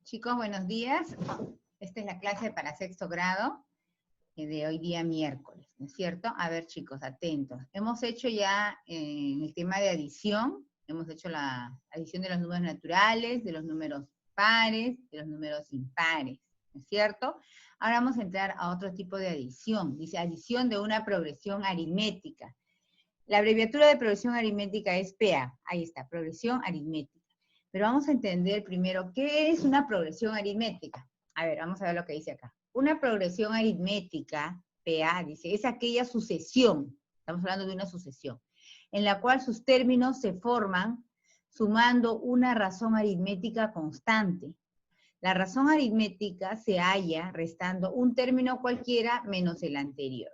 Chicos, buenos días. Esta es la clase para sexto grado de hoy día miércoles, ¿no es cierto? A ver, chicos, atentos. Hemos hecho ya el tema de adición, hemos hecho la adición de los números naturales, de los números pares, de los números impares, ¿no es cierto? Ahora vamos a entrar a otro tipo de adición. Dice adición de una progresión aritmética. La abreviatura de progresión aritmética es PA. Ahí está, progresión aritmética. Pero vamos a entender primero qué es una progresión aritmética. A ver, vamos a ver lo que dice acá. Una progresión aritmética, PA, dice, es aquella sucesión, estamos hablando de una sucesión, en la cual sus términos se forman sumando una razón aritmética constante. La razón aritmética se halla restando un término cualquiera menos el anterior.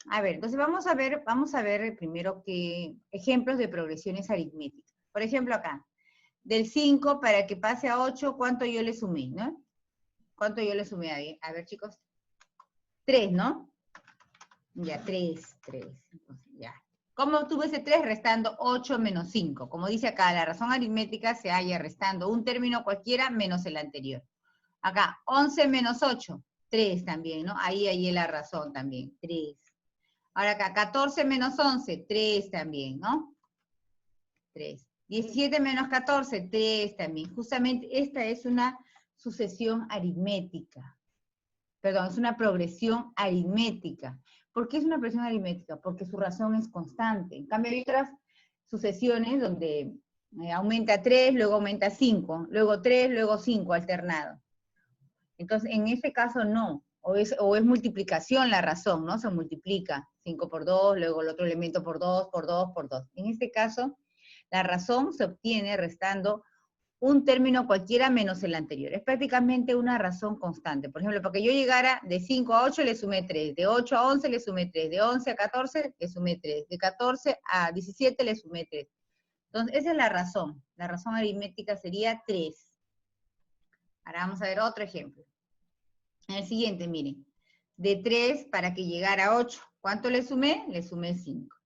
A ver, entonces vamos a ver primero qué ejemplos de progresiones aritméticas. Por ejemplo acá, del 5 para que pase a 8, ¿cuánto yo le sumé, no? ¿Cuánto yo le sumé ahí? A ver, chicos. 3, ¿no? Ya, 3. Entonces, ya. ¿Cómo obtuve ese 3? Restando 8 menos 5. Como dice acá, la razón aritmética se halla restando un término cualquiera menos el anterior. Acá, 11 menos 8, 3 también, ¿no? Ahí es la razón también, 3. Ahora acá, 14 menos 11, 3 también, ¿no? 3. 17 menos 14, 3 también. Justamente esta es una sucesión aritmética. Perdón, es una progresión aritmética. ¿Por qué es una progresión aritmética? Porque su razón es constante. En cambio hay otras sucesiones donde aumenta 3, luego aumenta 5, luego 3, luego 5, alternado. Entonces, en este caso no. O es multiplicación la razón, ¿no? Se multiplica 5 por 2, luego el otro elemento por 2, por 2, por 2. En este caso, la razón se obtiene restando un término cualquiera menos el anterior. Es prácticamente una razón constante. Por ejemplo, para que yo llegara de 5 a 8 le sumé 3, de 8 a 11 le sumé 3, de 11 a 14 le sumé 3, de 14 a 17 le sumé 3. Entonces, esa es la razón. La razón aritmética sería 3. Ahora vamos a ver otro ejemplo. En el siguiente, miren. De 3 para que llegara a 8. ¿Cuánto le sumé? Le sumé 5.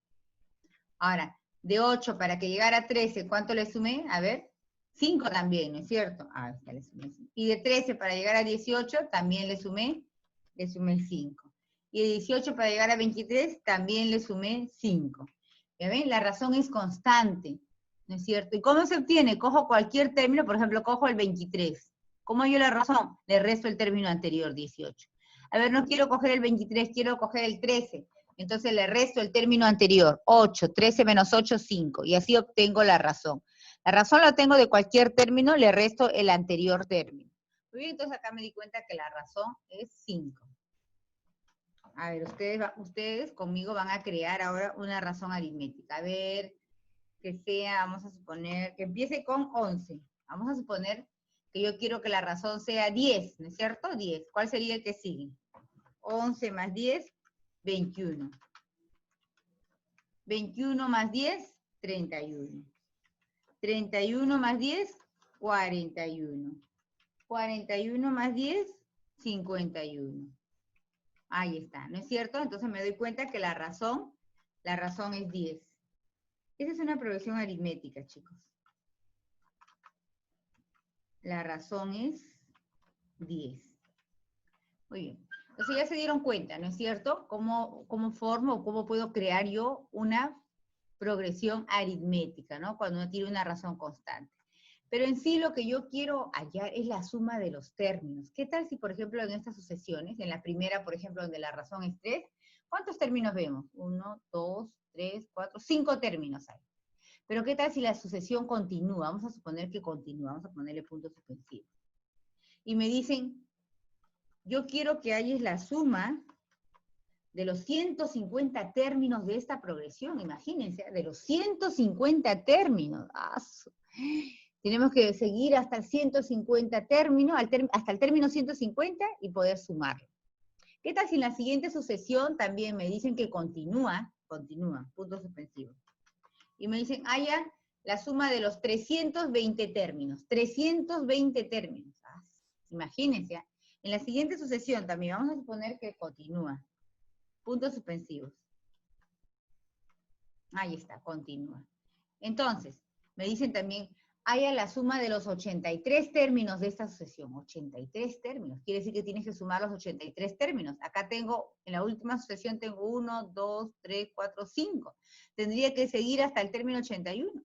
Ahora, de 8 para que llegara a 13, ¿cuánto le sumé? A ver, 5 también, ¿no es cierto? Ah, ya le sumé 5. Y de 13 para llegar a 18, también le sumé 5. Y de 18 para llegar a 23, también le sumé 5. ¿Ya ven? La razón es constante, ¿no es cierto? ¿Y cómo se obtiene? Cojo cualquier término, por ejemplo, cojo el 23. ¿Cómo hallo la razón? Le resto el término anterior, 18. A ver, no quiero coger el 23, quiero coger el 13. Entonces le resto el término anterior, 8, 13 menos 8, 5, y así obtengo la razón. La razón la tengo de cualquier término, le resto el anterior término. Muy bien, entonces acá me di cuenta que la razón es 5. A ver, ustedes conmigo van a crear ahora una razón aritmética. A ver, que sea, vamos a suponer, que empiece con 11. Vamos a suponer que yo quiero que la razón sea 10, ¿no es cierto? 10. ¿Cuál sería el que sigue? 11 más 10, 21. 21 más 10, 31. 31 más 10, 41. 41 más 10, 51. Ahí está, ¿no es cierto? Entonces me doy cuenta que la razón es 10. Esa es una progresión aritmética, chicos. La razón es 10. Muy bien. Entonces ya se dieron cuenta, ¿no es cierto? ¿Cómo formo o cómo puedo crear yo una progresión aritmética, ¿no? Cuando uno tiene una razón constante. Pero en sí lo que yo quiero hallar es la suma de los términos. ¿Qué tal si, por ejemplo, en estas sucesiones, en la primera, por ejemplo, donde la razón es 3, ¿cuántos términos vemos? 1, 2, 3, 4, 5 términos hay. Pero ¿qué tal si la sucesión continúa? Vamos a suponer que continúa, vamos a ponerle puntos suspensivos. Y me dicen, yo quiero que halles la suma de los 150 términos de esta progresión, imagínense, de los 150 términos. Tenemos que seguir hasta el 150 términos, hasta el término 150 y poder sumarlo. ¿Qué tal si en la siguiente sucesión también me dicen que continúa, puntos suspensivos? Y me dicen, haya la suma de los 320 términos, 320 términos. Imagínense, en la siguiente sucesión también vamos a suponer que continúa. Puntos suspensivos. Ahí está, continúa. Entonces, me dicen también, haya la suma de los 83 términos de esta sucesión. 83 términos. Quiere decir que tienes que sumar los 83 términos. Acá tengo, en la última sucesión tengo 1, 2, 3, 4, 5. Tendría que seguir hasta el término 81.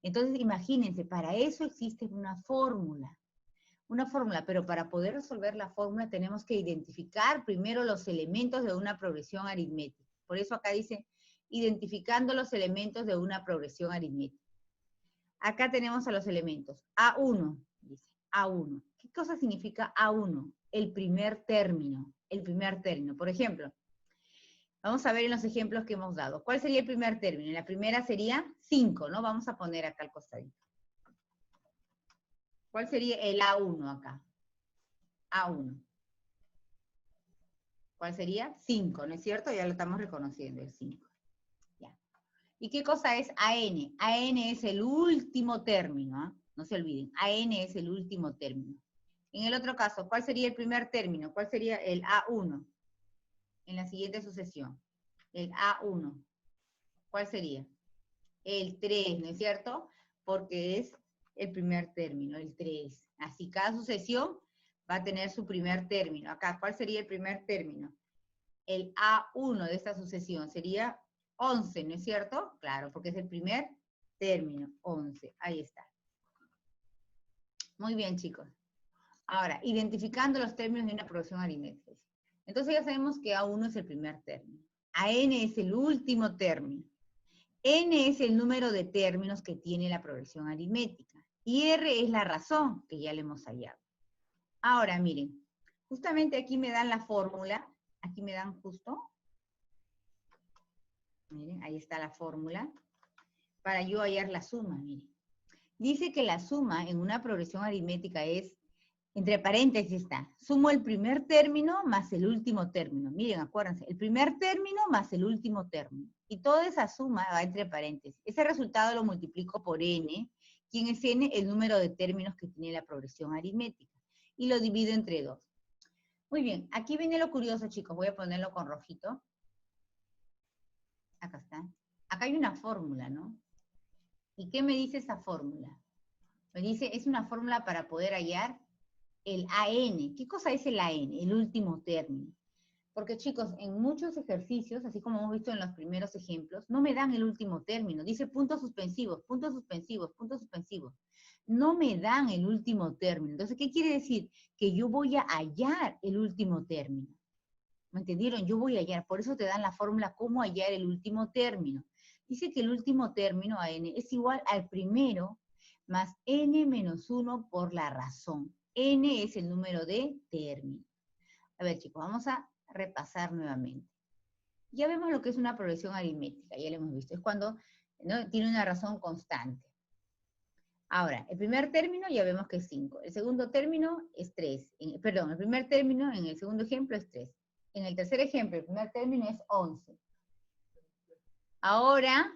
Entonces, imagínense, para eso existe una fórmula. Una fórmula, pero para poder resolver la fórmula tenemos que identificar primero los elementos de una progresión aritmética. Por eso acá dice, identificando los elementos de una progresión aritmética. Acá tenemos a los elementos. A1, dice, A1. ¿Qué cosa significa A1? El primer término, el primer término. Por ejemplo, vamos a ver en los ejemplos que hemos dado. ¿Cuál sería el primer término? La primera sería 5, ¿no? Vamos a poner acá al costadito. ¿Cuál sería el A1 acá? A1. ¿Cuál sería? 5, ¿no es cierto? Ya lo estamos reconociendo, el 5. Ya. ¿Y qué cosa es AN? AN es el último término, ¿eh? No se olviden, AN es el último término. En el otro caso, ¿cuál sería el primer término? ¿Cuál sería el A1? En la siguiente sucesión. El A1. ¿Cuál sería? El 3, ¿no es cierto? Porque es el primer término, el 3. Así, cada sucesión va a tener su primer término. Acá, ¿cuál sería el primer término? El A1 de esta sucesión sería 11, ¿no es cierto? Claro, porque es el primer término, 11. Ahí está. Muy bien, chicos. Ahora, identificando los términos de una progresión aritmética. Entonces ya sabemos que A1 es el primer término. AN es el último término. N es el número de términos que tiene la progresión aritmética. Y R es la razón, que ya le hemos hallado. Ahora, miren, justamente aquí me dan la fórmula. Aquí me dan justo. Miren, ahí está la fórmula. Para yo hallar la suma, miren. Dice que la suma en una progresión aritmética es, entre paréntesis está, sumo el primer término más el último término. Miren, acuérdense, el primer término más el último término. Y toda esa suma va entre paréntesis. Ese resultado lo multiplico por n, quien es n, el número de términos que tiene la progresión aritmética. Y lo divido entre 2. Muy bien, aquí viene lo curioso, chicos. Voy a ponerlo con rojito. Acá está. Acá hay una fórmula, ¿no? ¿Y qué me dice esa fórmula? Me dice, es una fórmula para poder hallar el AN. ¿Qué cosa es el AN? El último término. Porque, chicos, en muchos ejercicios, así como hemos visto en los primeros ejemplos, no me dan el último término. Dice puntos suspensivos, puntos suspensivos, puntos suspensivos. No me dan el último término. Entonces, ¿qué quiere decir? Que yo voy a hallar el último término. ¿Me entendieron? Yo voy a hallar. Por eso te dan la fórmula cómo hallar el último término. Dice que el último término, AN, es igual al primero más n menos 1 por la razón. N es el número de términos. A ver, chicos, vamos a repasar nuevamente. Ya vemos lo que es una progresión aritmética, ya lo hemos visto. Es cuando, ¿no?, tiene una razón constante. Ahora, el primer término ya vemos que es 5. El segundo término es 3. Perdón, el primer término en el segundo ejemplo es 3. En el tercer ejemplo, el primer término es 11. Ahora,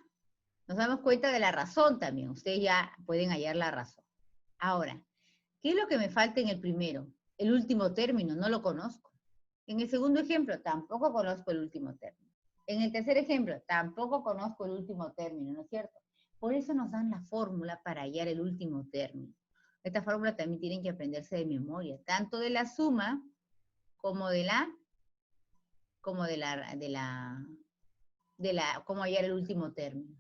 nos damos cuenta de la razón también. Ustedes ya pueden hallar la razón. Ahora, ¿qué es lo que me falta en el primero? El último término, no lo conozco. En el segundo ejemplo, tampoco conozco el último término. En el tercer ejemplo, tampoco conozco el último término, ¿no es cierto? Por eso nos dan la fórmula para hallar el último término. Esta fórmula también tienen que aprenderse de memoria, tanto de la suma como cómo hallar el último término.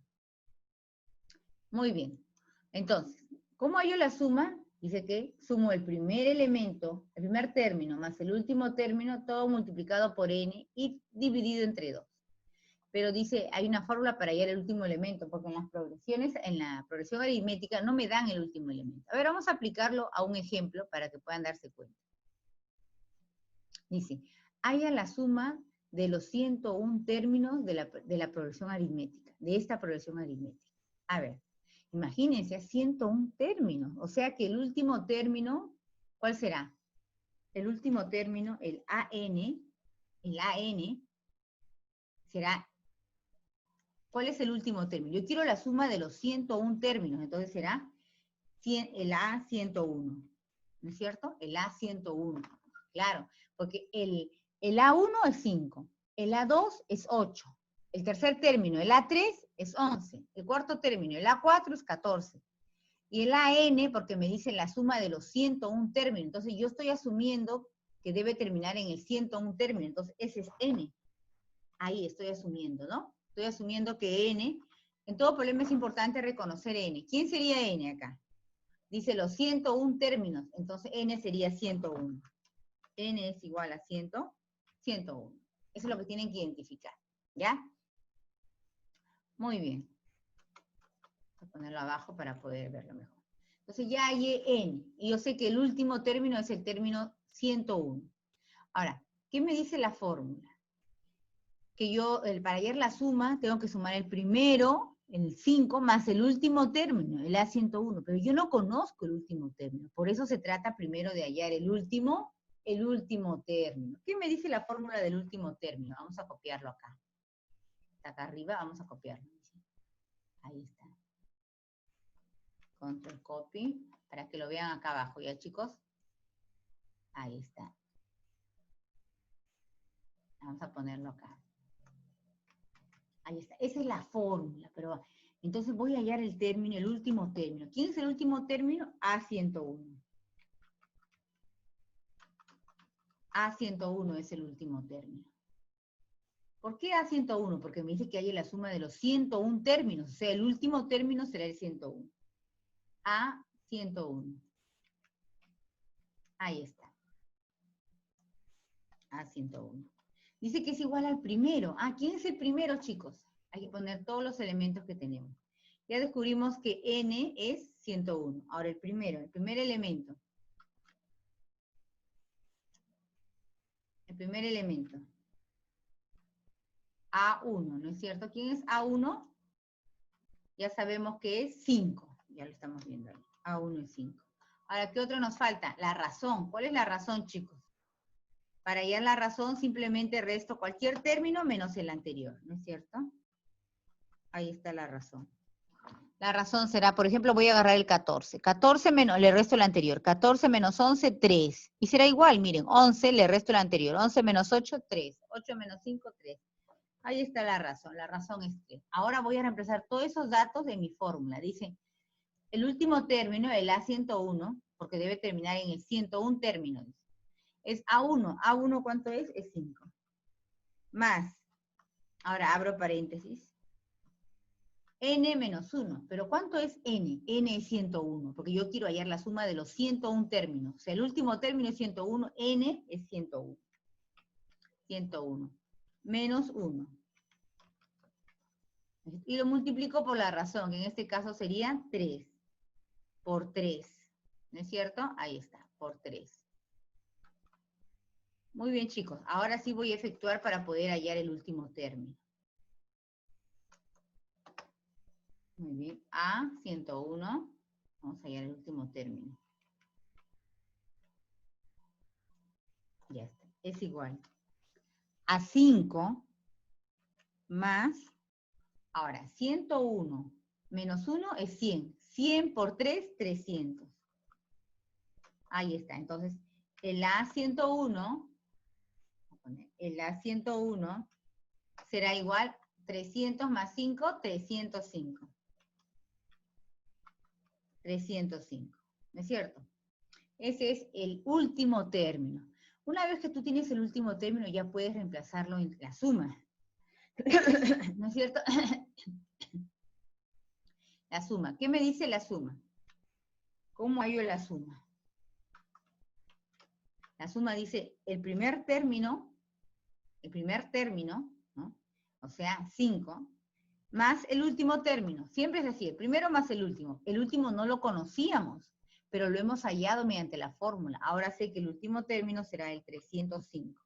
Muy bien. Entonces, ¿cómo hallo la suma? Dice que sumo el primer elemento, el primer término, más el último término, todo multiplicado por n y dividido entre 2. Pero dice, hay una fórmula para hallar el último elemento, porque en la progresión aritmética no me dan el último elemento. A ver, vamos a aplicarlo a un ejemplo para que puedan darse cuenta. Dice, halla la suma de los 101 términos de la progresión aritmética, de esta progresión aritmética. A ver, imagínense, 101 términos, o sea que el último término, ¿cuál será? El último término, el AN, será, ¿cuál es el último término? Yo quiero la suma de los 101 términos, entonces será el A101, ¿no es cierto? El A101, claro, porque el A1 es 5, el A2 es 8, el tercer término, el A3 es 11, el cuarto término, el A4 es 14, Y el AN, porque me dice la suma de los 101 términos. Entonces yo estoy asumiendo que debe terminar en el 101 término. Entonces ese es N. Ahí estoy asumiendo, ¿no? Estoy asumiendo que N, en todo problema es importante reconocer N. ¿Quién sería N acá? Dice los 101 términos. Entonces N sería 101. N es igual a 101. Eso es lo que tienen que identificar. ¿Ya? Muy bien. Voy a ponerlo abajo para poder verlo mejor. Entonces ya hay N, y yo sé que el último término es el término 101. Ahora, ¿qué me dice la fórmula? Que yo, para hallar la suma, tengo que sumar el primero, el 5, más el último término, el A101, pero yo no conozco el último término, por eso se trata primero de hallar el último término. ¿Qué me dice la fórmula del último término? Vamos a copiarlo acá. Está acá arriba, vamos a copiarlo. Ahí está. Control copy, para que lo vean acá abajo, ¿ya, chicos? Ahí está. Vamos a ponerlo acá. Ahí está. Esa es la fórmula, pero entonces voy a hallar el término, el último término. ¿Quién es el último término? A101. A101 es el último término. ¿Por qué A101? Porque me dice que hay la suma de los 101 términos, o sea, el último término será el 101. A101. Ahí está. A101. Dice que es igual al primero. ¿Quién es el primero, chicos? Hay que poner todos los elementos que tenemos. Ya descubrimos que N es 101. Ahora el primer elemento. El primer elemento. A1, ¿no es cierto? ¿Quién es A1? Ya sabemos que es 5. Ya lo estamos viendo ahí. A1 es 5. Ahora, ¿qué otro nos falta? La razón. ¿Cuál es la razón, chicos? Para hallar la razón, simplemente resto cualquier término menos el anterior, ¿no es cierto? Ahí está la razón. La razón será, por ejemplo, voy a agarrar el 14. 14 menos, le resto el anterior. 14 menos 11, 3. Y será igual, miren, 11 le resto el anterior. 11 menos 8, 3. 8 menos 5, 3. Ahí está la razón es 3. Ahora voy a reemplazar todos esos datos de mi fórmula. Dice, el último término, el A101, porque debe terminar en el 101 término, dice, es A1. ¿A1 cuánto es? Es 5. Más, ahora abro paréntesis, N menos 1. ¿Pero cuánto es N? N es 101, porque yo quiero hallar la suma de los 101 términos. O sea, el último término es 101, N es 101. 101. Menos 1. Y lo multiplico por la razón, que en este caso sería 3. Por 3. ¿No es cierto? Ahí está, por 3. Muy bien, chicos. Ahora sí voy a efectuar para poder hallar el último término. Muy bien. A101. Vamos a hallar el último término. Ya está. Es igual a 5 más, ahora, 101 menos 1 es 100. 100 por 3, 300. Ahí está. Entonces, el A101 será igual 300 más 5, 305. 305. ¿No es cierto? Ese es el último término. Una vez que tú tienes el último término, ya puedes reemplazarlo en la suma. ¿No es cierto? La suma. ¿Qué me dice la suma? ¿Cómo hallo la suma? La suma dice el primer término, ¿no? O sea, 5, más el último término. Siempre es así, el primero más el último. El último no lo conocíamos, pero lo hemos hallado mediante la fórmula. Ahora sé que el último término será el 305.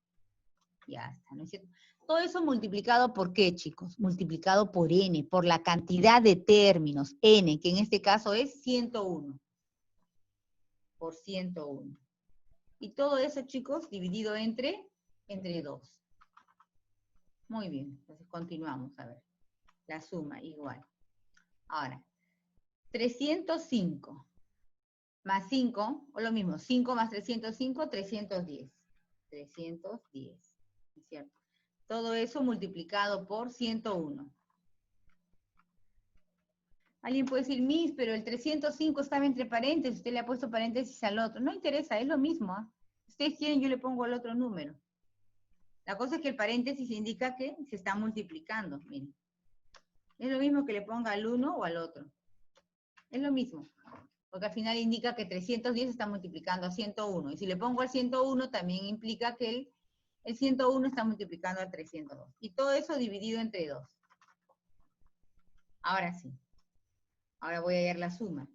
Ya está, ¿no es cierto? Todo eso multiplicado por ¿qué, chicos? Multiplicado por n, por la cantidad de términos, n, que en este caso es 101. Por 101. Y todo eso, chicos, dividido entre 2. Muy bien, entonces continuamos, a ver. La suma, igual. Ahora, 305 más 5, o lo mismo, 5 más 305, 310. 310, ¿es cierto? Todo eso multiplicado por 101. Alguien puede decir, Miss, pero el 305 estaba entre paréntesis, usted le ha puesto paréntesis al otro. No interesa, es lo mismo. ¿Ah? Si ustedes quieren, yo le pongo el otro número. La cosa es que el paréntesis indica que se está multiplicando, miren. Es lo mismo que le ponga al uno o al otro. Es lo mismo, porque al final indica que 310 está multiplicando a 101. Y si le pongo al 101, también implica que el 101 está multiplicando al 302. Y todo eso dividido entre 2. Ahora sí. Ahora voy a hallar la suma.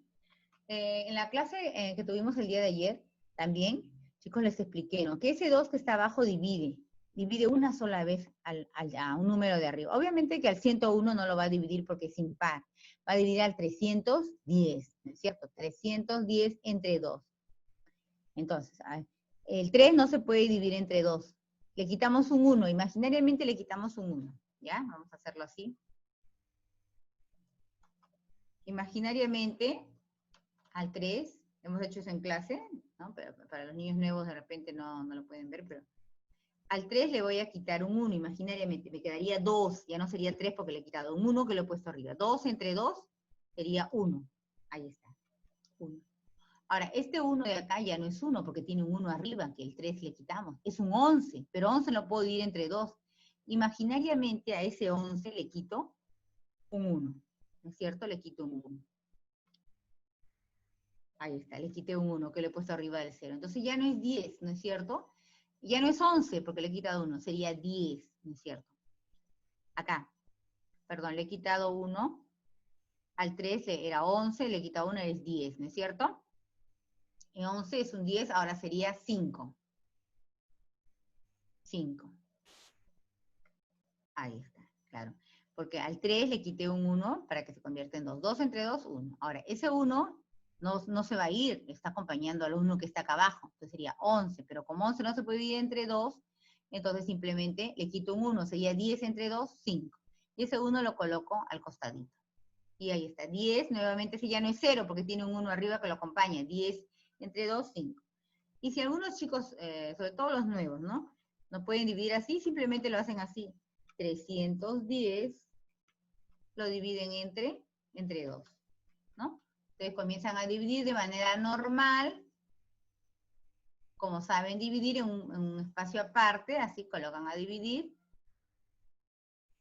En la clase que tuvimos el día de ayer, también, chicos, les expliqué, ¿no? Que ese 2 que está abajo divide una sola vez a un número de arriba. Obviamente que al 101 no lo va a dividir porque es impar. Va a dividir al 310, ¿no es cierto? 310 entre 2. Entonces, el 3 no se puede dividir entre 2. Le quitamos un 1, imaginariamente le quitamos un 1. ¿Ya? Vamos a hacerlo así. Imaginariamente, al 3, hemos hecho eso en clase, ¿no? Pero para los niños nuevos de repente no lo pueden ver, pero al 3 le voy a quitar un 1 imaginariamente, me quedaría 2, ya no sería 3 porque le he quitado un 1 que lo he puesto arriba. 2 entre 2 sería 1. Ahí está, 1. Ahora, este 1 de acá ya no es 1 porque tiene un 1 arriba, que el 3 le quitamos. Es un 11, pero 11 lo puedo dividir entre 2. Imaginariamente a ese 11 le quito un 1, ¿no es cierto? Le quito un 1. Ahí está, le quité un 1 que le he puesto arriba del 0. Entonces ya no es 10, ¿no es cierto? Ya no es 11 porque le he quitado 1, sería 10, ¿no es cierto? Acá, perdón, le he quitado 1, al 3 era 11, le he quitado 1, es 10, ¿no es cierto? Y 11 es un 10, ahora sería 5. 5. Ahí está, claro. Porque al 3 le quité un 1 para que se convierta en 2. 2 entre 2, 1. Ahora, ese 1 no se va a ir, está acompañando al 1 que está acá abajo. Entonces sería 11, pero como 11 no se puede dividir entre 2, entonces simplemente le quito un 1, sería 10 entre 2, 5. Y ese 1 lo coloco al costadito. Y ahí está, 10, nuevamente ese ya no es 0, porque tiene un 1 arriba que lo acompaña. 10 entre 2, 5. Y si algunos chicos, sobre todo los nuevos, ¿no? No pueden dividir así, simplemente lo hacen así. 310 lo dividen entre 2, ¿no? Entonces comienzan a dividir de manera normal, como saben dividir en un espacio aparte, así colocan a dividir,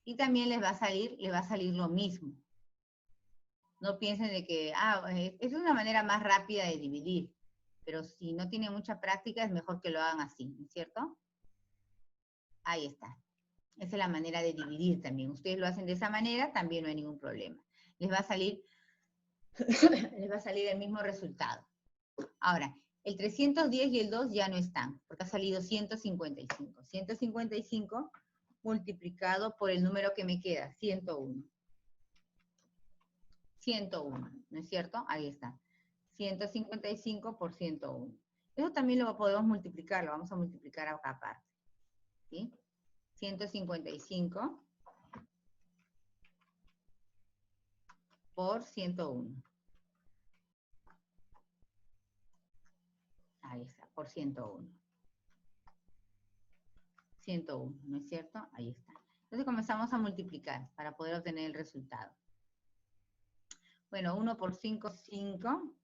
y también les va a salir lo mismo. No piensen de que, es una manera más rápida de dividir, pero si no tienen mucha práctica es mejor que lo hagan así, ¿no es cierto? Ahí está. Esa es la manera de dividir también. Ustedes lo hacen de esa manera, también no hay ningún problema. Les va a salir el mismo resultado. Ahora, el 310 y el 2 ya no están, porque ha salido 155. 155 multiplicado por el número que me queda, 101. 101, ¿no es cierto? Ahí está. 155 por 101. Eso también lo podemos multiplicar, lo vamos a multiplicar acá aparte. ¿Sí? 155 por 101. Ahí está, por 101. 101, ¿no es cierto? Ahí está. Entonces comenzamos a multiplicar para poder obtener el resultado. Bueno, 1 por 5, 5.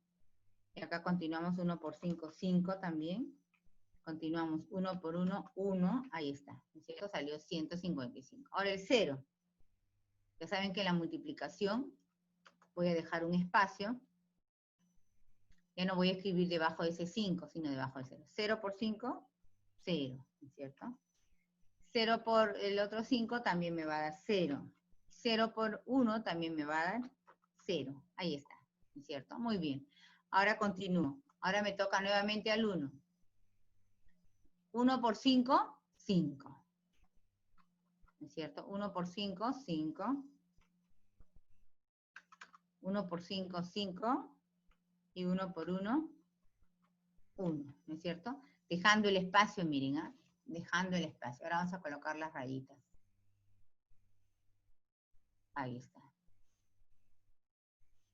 Y acá continuamos 1 por 5, 5 también. Continuamos 1 por 1, 1. Ahí está, ¿no es cierto? Salió 155. Ahora el 0. Ya saben que en la multiplicación voy a dejar un espacio. Ya no voy a escribir debajo de ese 5, sino debajo de 0. 0 por 5, 0, ¿no es cierto? 0 por el otro 5 también me va a dar 0. 0 por 1 también me va a dar 0. Ahí está, ¿no es cierto? Muy bien. Ahora continúo. Ahora me toca nuevamente al 1. 1 por 5, 5. ¿No es cierto? 1 por 5, 5. 1 por 5, 5. Y 1 por 1, 1. ¿No es cierto? Dejando el espacio, miren, ¿ah? Dejando el espacio. Ahora vamos a colocar las rayitas. Ahí está.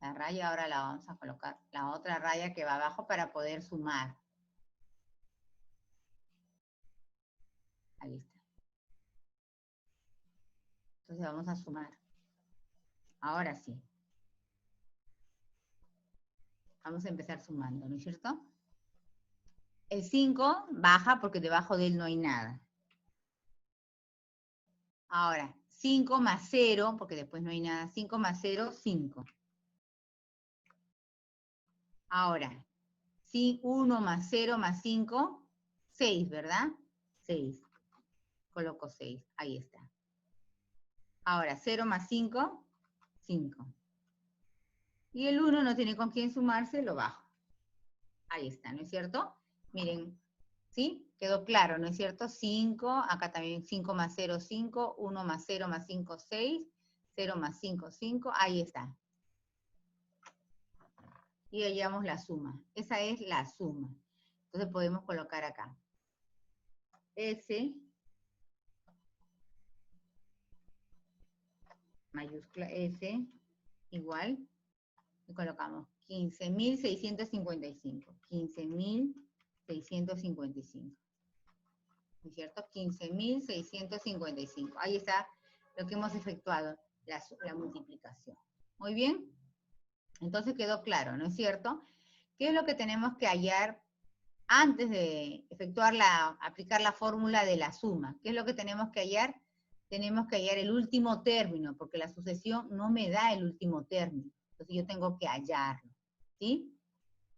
La raya ahora la vamos a colocar, la otra raya que va abajo para poder sumar. Ahí está. Entonces vamos a sumar. Ahora sí. Vamos a empezar sumando, ¿no es cierto? El 5 baja porque debajo de él no hay nada. Ahora, 5 más 0, porque después no hay nada. 5 más 0, 5. Ahora, 1 más 0 más 5, 6, ¿verdad? 6. Coloco 6, ahí está. Ahora, 0 más 5, 5. Y el 1 no tiene con quién sumarse, lo bajo. Ahí está, ¿no es cierto? Miren, ¿sí? Quedó claro, ¿no es cierto? 5, acá también 5 más 0, 5, 1 más 0 más 5, 6, 0 más 5, 5, ahí está. Y hallamos la suma. Esa es la suma. Entonces podemos colocar acá. S, mayúscula S, igual, y colocamos 15.655. 15.655. ¿No es cierto? 15.655. Ahí está lo que hemos efectuado, la multiplicación. Muy bien. Entonces quedó claro, ¿no es cierto? ¿Qué es lo que tenemos que hallar antes de aplicar la fórmula de la suma? ¿Qué es lo que tenemos que hallar? Tenemos que hallar el último término, porque la sucesión no me da el último término. Entonces yo tengo que hallarlo, ¿sí?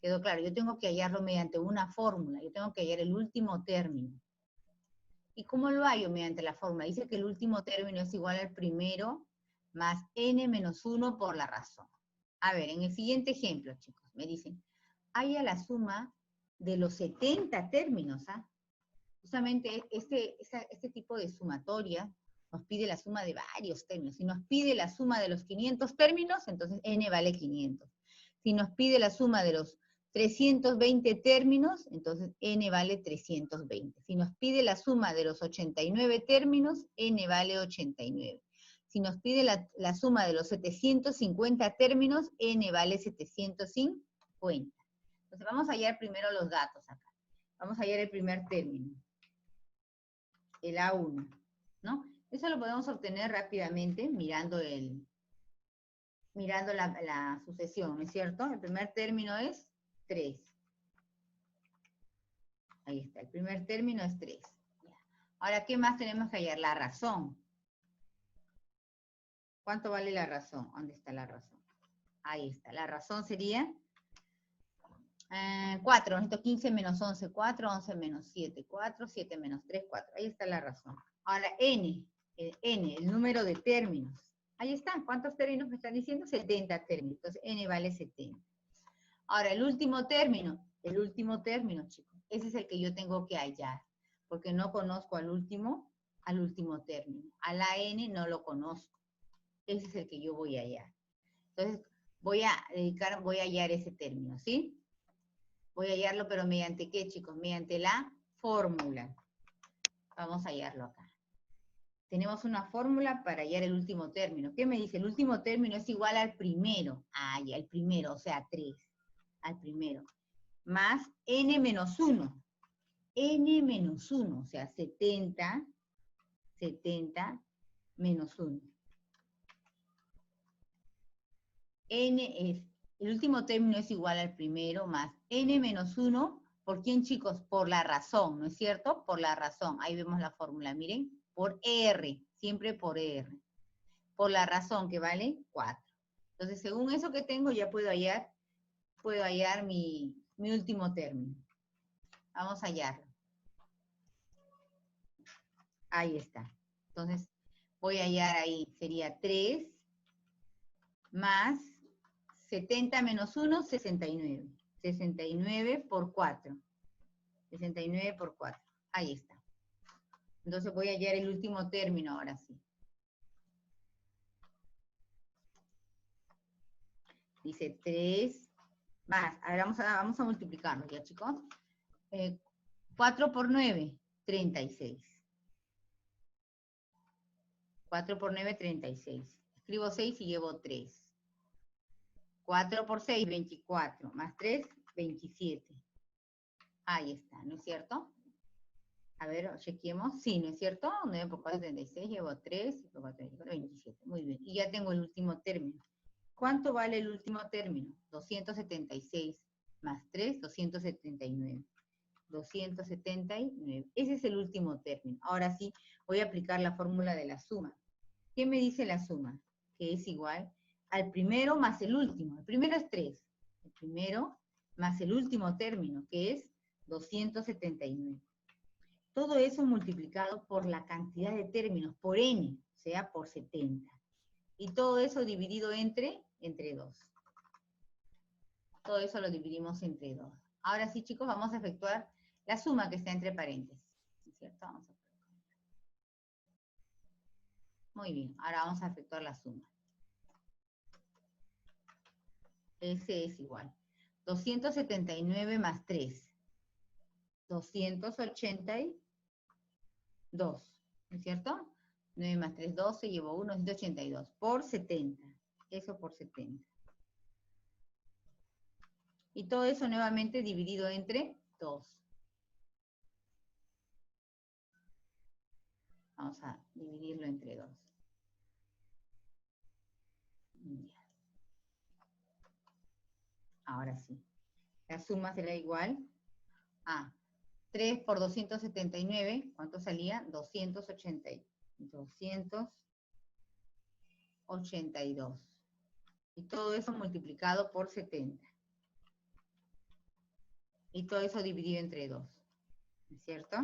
Quedó claro, yo tengo que hallarlo mediante una fórmula, yo tengo que hallar el último término. ¿Y cómo lo hallo? Mediante la fórmula. Dice que el último término es igual al primero más n menos 1 por la razón. A ver, en el siguiente ejemplo, chicos, me dicen, haya la suma de los 70 términos, ¿ah? Justamente este tipo de sumatoria nos pide la suma de varios términos. Si nos pide la suma de los 500 términos, entonces n vale 500. Si nos pide la suma de los 320 términos, entonces n vale 320. Si nos pide la suma de los 89 términos, n vale 89. Si nos pide la suma de los 750 términos, n vale 750. Entonces vamos a hallar primero los datos acá. Vamos a hallar el primer término, el A1, ¿no? Eso lo podemos obtener rápidamente mirando la sucesión, ¿no es cierto? El primer término es 3. Ahí está, el primer término es 3. Ahora, ¿qué más tenemos que hallar? La razón. ¿Cuánto vale la razón? ¿Dónde está la razón? Ahí está, la razón sería 4, necesito 15 menos 11, 4, 11 menos 7, 4, 7 menos 3, 4. Ahí está la razón. Ahora, n, el número de términos. Ahí están, ¿cuántos términos me están diciendo? 70 términos, entonces n vale 70. Ahora, el último término, chicos, ese es el que yo tengo que hallar, porque no conozco al último término. A la n no lo conozco. Ese es el que yo voy a hallar. Entonces, voy a hallar ese término, ¿sí? Voy a hallarlo, pero ¿mediante qué, chicos? Mediante la fórmula. Vamos a hallarlo acá. Tenemos una fórmula para hallar el último término. ¿Qué me dice? El último término es igual al primero. Ah, ya, el primero, o sea, 3. Al primero. Más n menos 1. N menos 1, o sea, 70 menos 1. N es, el último término es igual al primero más n menos 1. ¿Por quién, chicos? Por la razón, ¿no es cierto? Por la razón. Ahí vemos la fórmula, miren. Por R, siempre por R. Por la razón, que vale 4. Entonces, según eso que tengo, ya puedo hallar mi último término. Vamos a hallarlo. Ahí está. Entonces, voy a hallar ahí, sería 3 más 70 menos 1, 69. 69 por 4. 69 por 4. Ahí está. Entonces voy a hallar el último término ahora sí. Dice 3 más. A ver, vamos a multiplicarlo ya, chicos. 4 por 9, 36. 4 por 9, 36. Escribo 6 y llevo 3. 4 por 6, 24. Más 3, 27. Ahí está, ¿no es cierto? A ver, chequeemos. Sí, ¿no es cierto? 9 por 4, 36. Llevo 3. 4 por 4, 27. Muy bien. Y ya tengo el último término. ¿Cuánto vale el último término? 276 más 3, 279. 279. Ese es el último término. Ahora sí, voy a aplicar la fórmula de la suma. ¿Qué me dice la suma? Que es igual al primero más el último. El primero es 3. El primero más el último término, que es 279. Todo eso multiplicado por la cantidad de términos, por n, o sea, por 70. Y todo eso dividido entre 2. Todo eso lo dividimos entre 2. Ahora sí, chicos, vamos a efectuar la suma que está entre paréntesis. ¿Cierto? Vamos a... Muy bien, ahora vamos a efectuar la suma. S es igual. 279 más 3. 282. ¿No es cierto? 9 más 3, 12, llevo 1, 182. Por 70. Eso por 70. Y todo eso nuevamente dividido entre 2. Vamos a dividirlo entre 2. Ahora sí. La suma será igual a 3 por 279. ¿Cuánto salía? 282. Y todo eso multiplicado por 70. Y todo eso dividido entre 2. ¿Es cierto?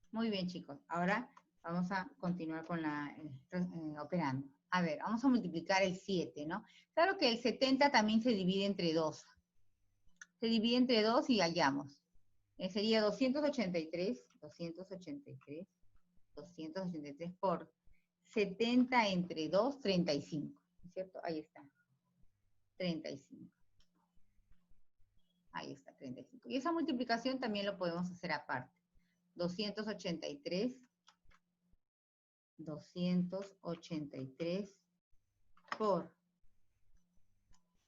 Muy bien, chicos. Ahora vamos a continuar con la operando. A ver, vamos a multiplicar el 7, ¿no? Claro que el 70 también se divide entre 2. Se divide entre 2 y hallamos. Sería 283 por 70 entre 2, 35. ¿Es cierto? Ahí está. 35. Ahí está, 35. Y esa multiplicación también lo podemos hacer aparte. 283 por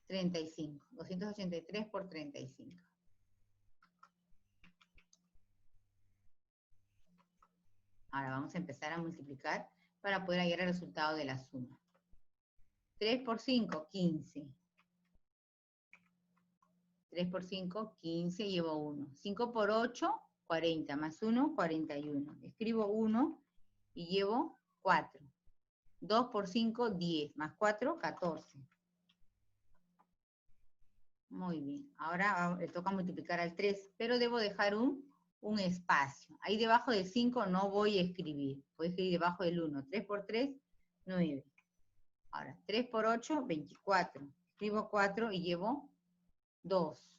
35. 283 por 35. Ahora vamos a empezar a multiplicar para poder hallar el resultado de la suma. 3 por 5, 15. 3 por 5, 15, llevo 1. 5 por 8, 40. Más 1, 41. Escribo 1 y llevo 4. 2 por 5, 10. Más 4, 14. Muy bien. Ahora le toca multiplicar al 3, pero debo dejar un espacio. Ahí debajo de 5 no voy a escribir. Voy a escribir debajo del 1. 3 por 3, 9. Ahora, 3 por 8, 24. Escribo 4 y llevo 2.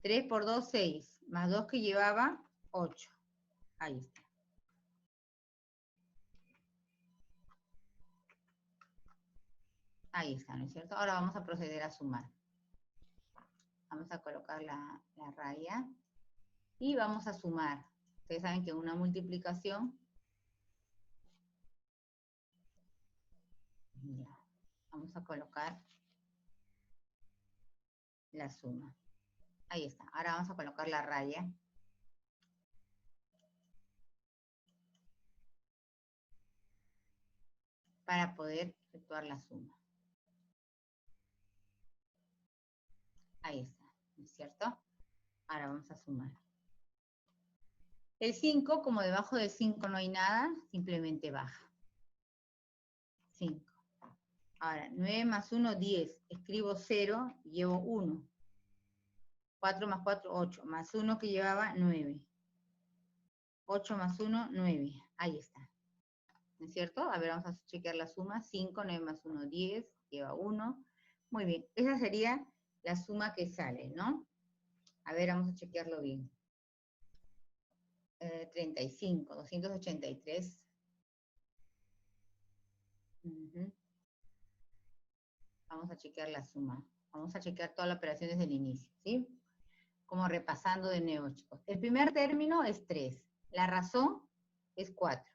3 por 2, 6. Más 2 que llevaba, 8. Ahí está. Ahí está, ¿no es cierto? Ahora vamos a proceder a sumar. Vamos a colocar la raya. Y vamos a sumar. Ustedes saben que una multiplicación... Ya. Vamos a colocar la suma. Ahí está. Ahora vamos a colocar la raya. Para poder efectuar la suma. Ahí está, ¿no es cierto? Ahora vamos a sumar. El 5, como debajo del 5 no hay nada, simplemente baja. 5. Ahora, 9 más 1, 10. Escribo 0 y llevo 1. 4 más 4, 8. Más 1 que llevaba, 9. 8 más 1, 9. Ahí está. ¿No es cierto? A ver, vamos a chequear la suma. 5, 9 más 1, 10. Lleva 1. Muy bien. Esa sería la suma que sale, ¿no? A ver, vamos a chequearlo bien. 35, 283. Vamos a chequear la suma. Vamos a chequear toda la operación desde el inicio, ¿sí? Como repasando de nuevo, chicos. El primer término es 3. La razón es 4.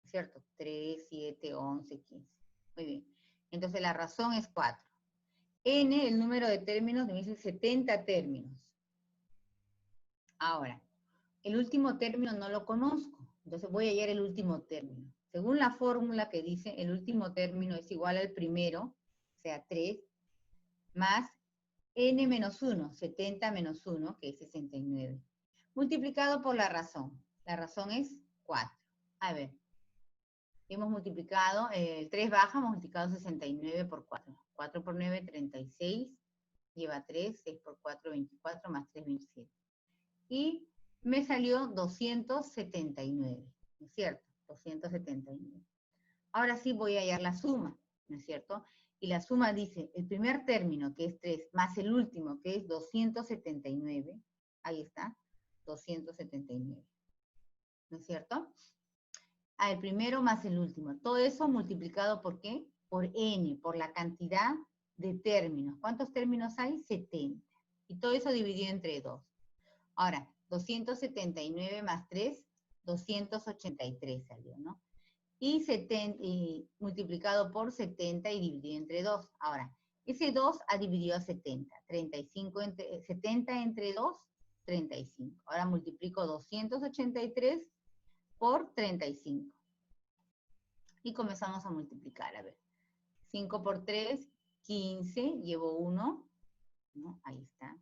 ¿Cierto? 3, 7, 11, 15. Muy bien. Entonces la razón es 4. N, el número de términos, me dice 70 términos. Ahora, el último término no lo conozco. Entonces voy a hallar el último término. según la fórmula que dice, el último término es igual al primero, o sea, 3, más n menos 1, 70 menos 1, que es 69, multiplicado por la razón. La razón es 4. A ver, hemos multiplicado, el 3 baja, hemos multiplicado 69 por 4. 4 por 9, 36, lleva 3, 6 por 4, 24, más 3, 27. Y me salió 279, ¿no es cierto? 279. Ahora sí voy a hallar la suma, ¿no es cierto? Y la suma dice, el primer término, que es 3, más el último, que es 279, ahí está, 279, ¿no es cierto? El primero más el último. Todo eso multiplicado ¿por qué? Por n, por la cantidad de términos. ¿Cuántos términos hay? 70. Y todo eso dividido entre 2. Ahora, 279 más 3, 283 salió, ¿no? Y multiplicado por 70 y dividido entre 2. Ahora, ese 2 ha dividido a 70. 70 entre 2, 35. Ahora multiplico 283 por 35. Y comenzamos a multiplicar, a ver. 5 por 3, 15, llevo 1, ¿no? Ahí está.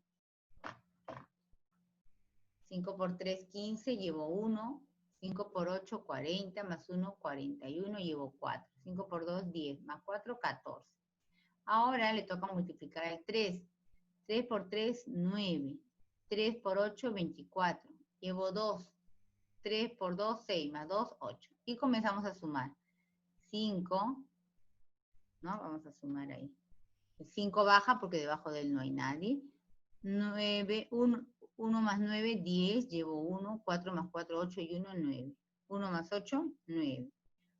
5 por 3, 15, llevo 1. 5 por 8, 40, más 1, 41, llevo 4. 5 por 2, 10, más 4, 14. Ahora le toca multiplicar el 3. 3 por 3, 9. 3 por 8, 24. Llevo 2. 3 por 2, 6, más 2, 8. Y comenzamos a sumar. 5, ¿no? Vamos a sumar ahí. El 5 baja porque debajo de él no hay nadie. 9, 1 más 9, 10, llevo 1, 4 más 4, 8 y 1, 9. 1 más 8, 9.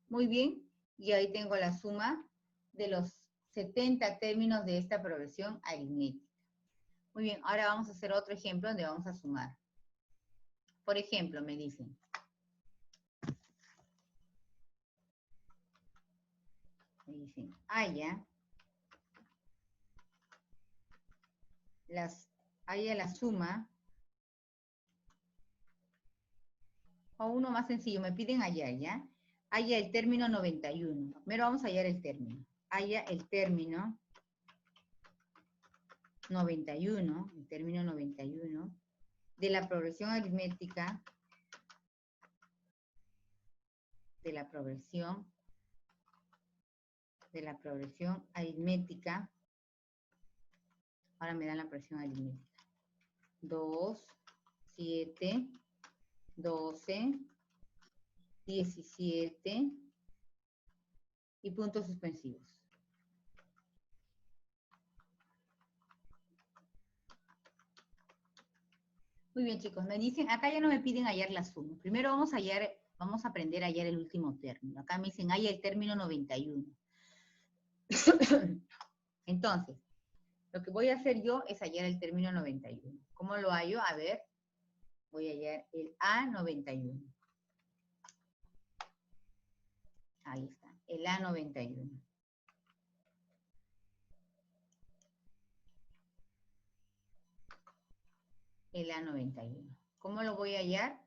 Muy bien, y ahí tengo la suma de los 70 términos de esta progresión aritmética. Muy bien, ahora vamos a hacer otro ejemplo donde vamos a sumar. Por ejemplo, me dicen, haya la suma, o uno más sencillo, me piden hallar, ¿ya? Haya el término 91. Primero vamos a hallar el término. Haya el término 91, el término 91, de la progresión aritmética, de la progresión aritmética, ahora me dan la progresión aritmética, 2, 7, 12, 17 y puntos suspensivos. Muy bien, chicos, me dicen, acá ya no me piden hallar la suma. Primero vamos a aprender a hallar el último término. Acá me dicen, halla el término 91. Entonces, lo que voy a hacer yo es hallar el término 91. ¿Cómo lo hallo? A ver, voy a hallar el A91. Ahí está, el A91. El A91. ¿Cómo lo voy a hallar?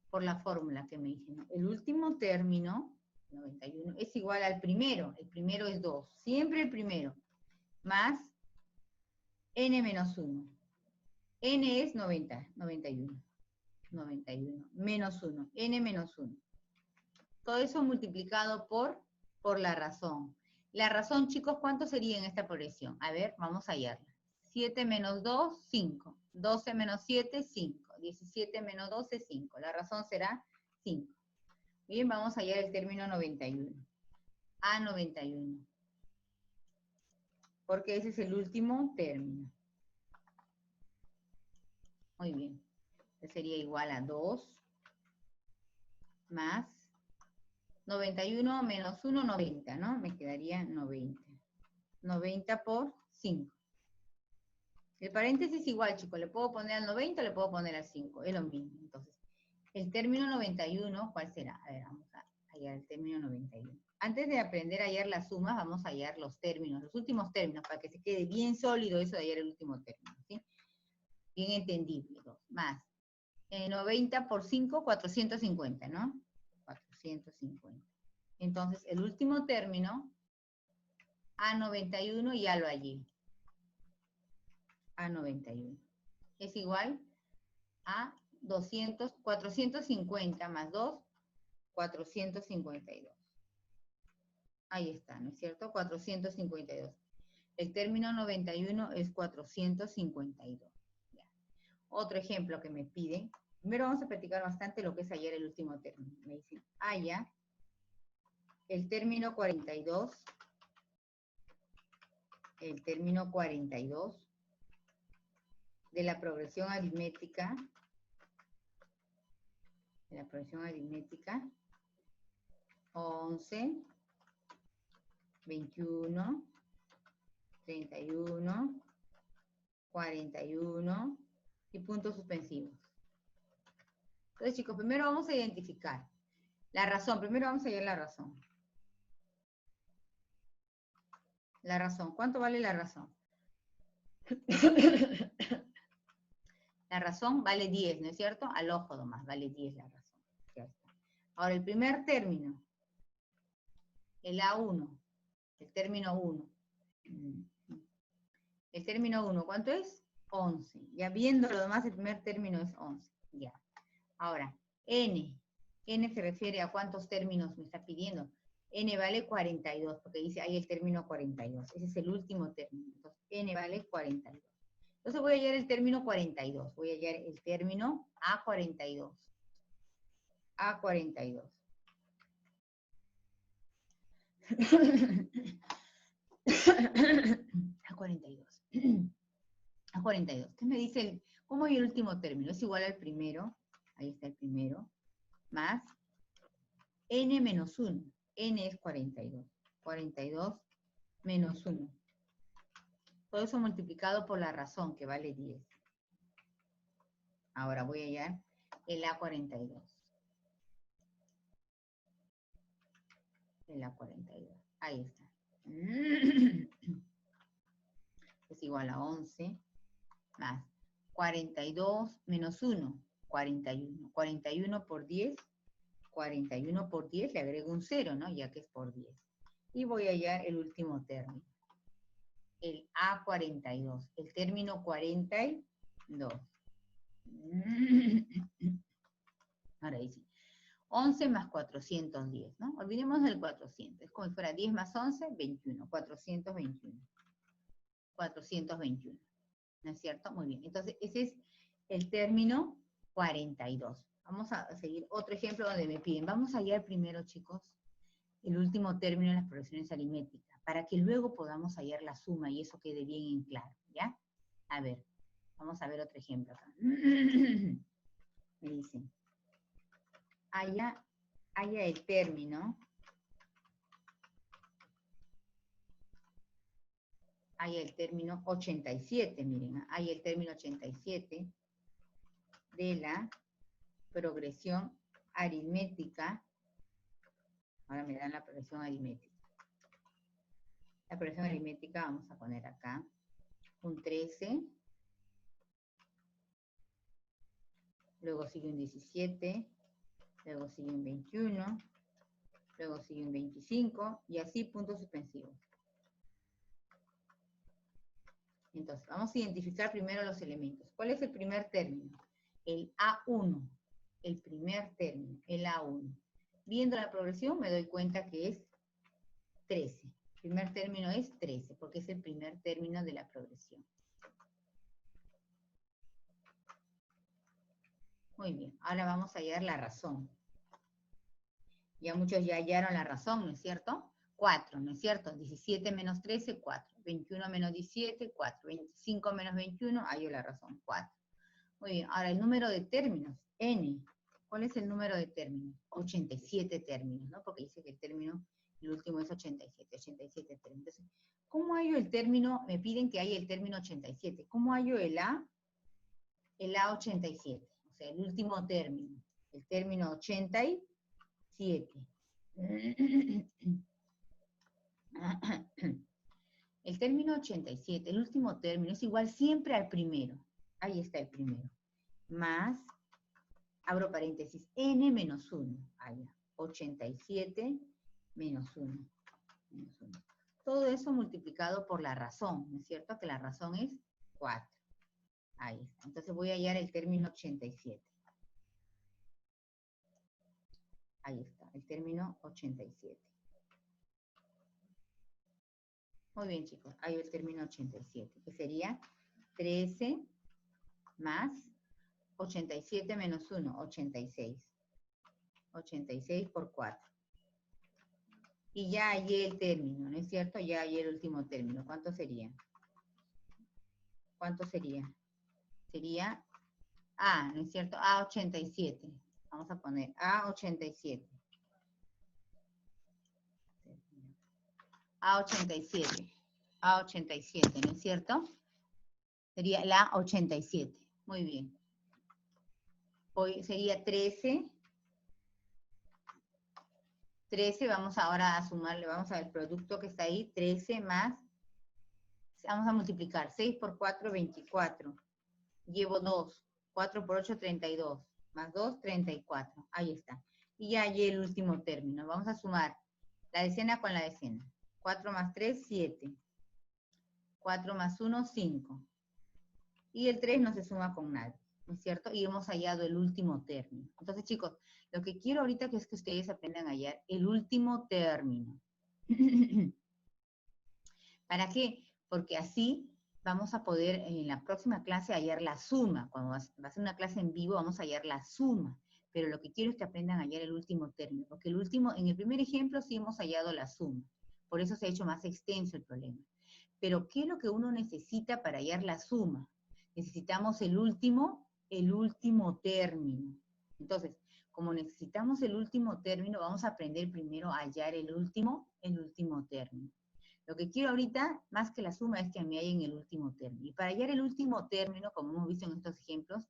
Por la fórmula que me dicen, ¿no? El último término, 91, es igual al primero. El primero es 2. Siempre el primero. Más n menos 1. N es 90, 91. 91. Menos 1. N menos 1. Todo eso multiplicado por la razón. La razón, chicos, ¿cuánto sería en esta progresión? A ver, vamos a hallarla. 7 menos 2, 5. 12 menos 7, 5. 17 menos 12, 5. La razón será 5. Bien, vamos a hallar el término 91. A91. Porque ese es el último término. Muy bien. Este sería igual a 2 más 91 menos 1, 90, ¿no? Me quedaría 90. 90 por 5. El paréntesis igual, chicos, le puedo poner al 90 o le puedo poner al 5, es lo mismo. Entonces, el término 91, ¿cuál será? A ver, vamos a hallar el término 91. Antes de aprender a hallar las sumas, vamos a hallar los términos, los últimos términos, para que se quede bien sólido eso de hallar el último término, ¿sí? Bien entendible. Más 90 por 5, 450, ¿no? 450. Entonces, el último término, A91, ya lo hallé. A91 es igual a 450 más 2, 452. Ahí está, ¿no es cierto? 452. El término 91 es 452. Ya. Otro ejemplo que me piden. Primero vamos a practicar bastante lo que es hallar el último término. Me dicen, halla el término 42. El término 42 de la progresión aritmética. De la progresión aritmética. 11, 21, 31, 41 y puntos suspensivos. Entonces, chicos, primero vamos a identificar la razón. Primero vamos a hallar la razón. La razón. ¿Cuánto vale la razón? La razón vale 10, ¿no es cierto? Al ojo nomás, vale 10 la razón. Ya está. Ahora, el primer término, el A1, el término 1. El término 1, ¿cuánto es? 11. Ya viendo lo demás, el primer término es 11. Ya. Ahora, N. N se refiere a cuántos términos me está pidiendo. N vale 42, porque dice ahí el término 42. Ese es el último término. Entonces, N vale 42. Entonces voy a hallar el término 42. Voy a hallar el término A42. A42. A42. A42. Usted me dice, ¿cómo hay el último término? Es igual al primero. Ahí está el primero. Más N menos 1. N es 42. 42 menos 1. Todo eso multiplicado por la razón, que vale 10. Ahora voy a hallar el A42. El A42. Ahí está. Es igual a 11 más 42 menos 1. 41. 41 por 10. 41 por 10 le agrego un 0, ¿no? Ya que es por 10. Y voy a hallar el último término. El A42. El término 42. Ahora dice, 11 más 410, ¿no? Olvidemos del 400. Es como si fuera 10 más 11, 21. 421. 421. ¿No es cierto? Muy bien. Entonces, ese es el término 42. Vamos a seguir otro ejemplo donde me piden. Vamos a hallar primero, chicos, el último término en las progresiones aritméticas, para que luego podamos hallar la suma y eso quede bien en claro, ¿ya? A ver, vamos a ver otro ejemplo acá. Me dicen, haya el término, hay el término 87, miren, hay el término 87 de la progresión aritmética. Ahora me dan la progresión aritmética. La progresión aritmética vamos a poner acá un 13, luego sigue un 17, luego sigue un 21, luego sigue un 25, y así puntos suspensivos. Entonces, vamos a identificar primero los elementos. ¿Cuál es el primer término? El A1, el primer término, el A1. Viendo la progresión me doy cuenta que es 13. El primer término es 13, porque es el primer término de la progresión. Muy bien, ahora vamos a hallar la razón. Ya muchos ya hallaron la razón, ¿no es cierto? 4, ¿no es cierto? 17 menos 13, 4. 21 menos 17, 4. 25 menos 21, hallo la razón, 4. Muy bien, ahora el número de términos, N. ¿Cuál es el número de términos? 87 términos, ¿no? Porque dice que el término, el último es 87, 87 términos. Entonces, ¿cómo hallo el término? Me piden que haya el término 87. ¿Cómo hallo el A? El A87, o sea, el último término. El término 87. El término 87, el último término, es igual siempre al primero. Ahí está el primero. Más, abro paréntesis, n menos 1. Allá, 87 menos 1. Menos 1. Todo eso multiplicado por la razón, ¿no es cierto? Que la razón es 4. Ahí está. Entonces voy a hallar el término 87. Ahí está, el término 87. Muy bien, chicos, hay el término 87, que sería 13 más 87 menos 1, 86. 86 por 4. Y ya hallé el término, ¿no es cierto? Ya hallé el último término. ¿Cuánto sería? ¿Cuánto sería? Sería A, ¿no es cierto? A87. Vamos a poner A87. A87. A87, ¿no es cierto? Sería la 87. Muy bien. Hoy sería 13. 13, vamos ahora a sumarle, vamos a ver el producto que está ahí, 13 más, vamos a multiplicar, 6 por 4, 24. Llevo 2, 4 por 8, 32. Más 2, 34. Ahí está. Y ya hallé el último término. Vamos a sumar la decena con la decena. 4 más 3, 7. 4 más 1, 5. Y el 3 no se suma con nada, ¿no es cierto? Y hemos hallado el último término. Entonces, chicos, lo que quiero ahorita es que ustedes aprendan a hallar el último término. ¿Para qué? Porque así vamos a poder en la próxima clase hallar la suma. Cuando va a ser una clase en vivo vamos a hallar la suma. Pero lo que quiero es que aprendan a hallar el último término. Porque el último, en el primer ejemplo sí hemos hallado la suma. Por eso se ha hecho más extenso el problema. Pero ¿qué es lo que uno necesita para hallar la suma? Necesitamos el último término. Entonces, como necesitamos el último término, vamos a aprender primero a hallar el último término. Lo que quiero ahorita, más que la suma, es que me hallen el último término. Y para hallar el último término, como hemos visto en estos ejemplos,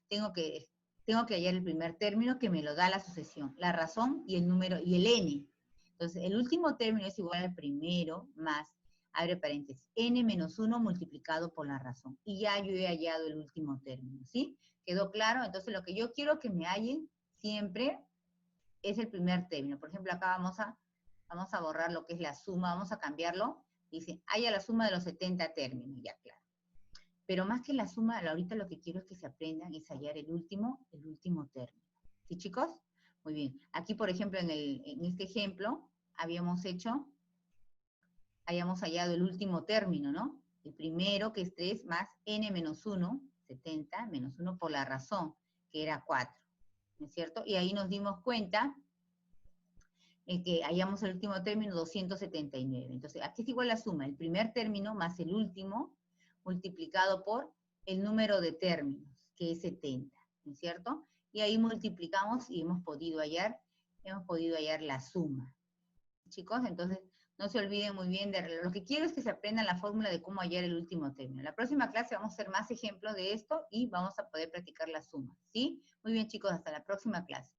tengo que hallar el primer término que me lo da la sucesión, la razón y el número, y el n. Entonces, el último término es igual al primero más, abre paréntesis, n menos 1 multiplicado por la razón. Y ya yo he hallado el último término, ¿sí? ¿Quedó claro? Entonces, lo que yo quiero que me hallen siempre es el primer término. Por ejemplo, acá vamos a borrar lo que es la suma, vamos a cambiarlo. Dice, haya la suma de los 70 términos, ya claro. Pero más que la suma, ahorita lo que quiero es que se aprendan es hallar el último término. ¿Sí, chicos? Muy bien. Aquí, por ejemplo, en este ejemplo, habíamos hallado el último término, ¿no? El primero, que es 3 más n menos 1, 70, menos 1 por la razón, que era 4. ¿No es cierto? Y ahí nos dimos cuenta que hallamos el último término, 279. Entonces, aquí es igual la suma, el primer término más el último, multiplicado por el número de términos, que es 70, ¿no es cierto? Y ahí multiplicamos y hemos podido hallar la suma. Chicos, entonces, no se olviden muy bien de lo que quiero es que se aprendan la fórmula de cómo hallar el último término. En la próxima clase vamos a hacer más ejemplos de esto y vamos a poder practicar la suma, ¿sí? Muy bien, chicos, hasta la próxima clase.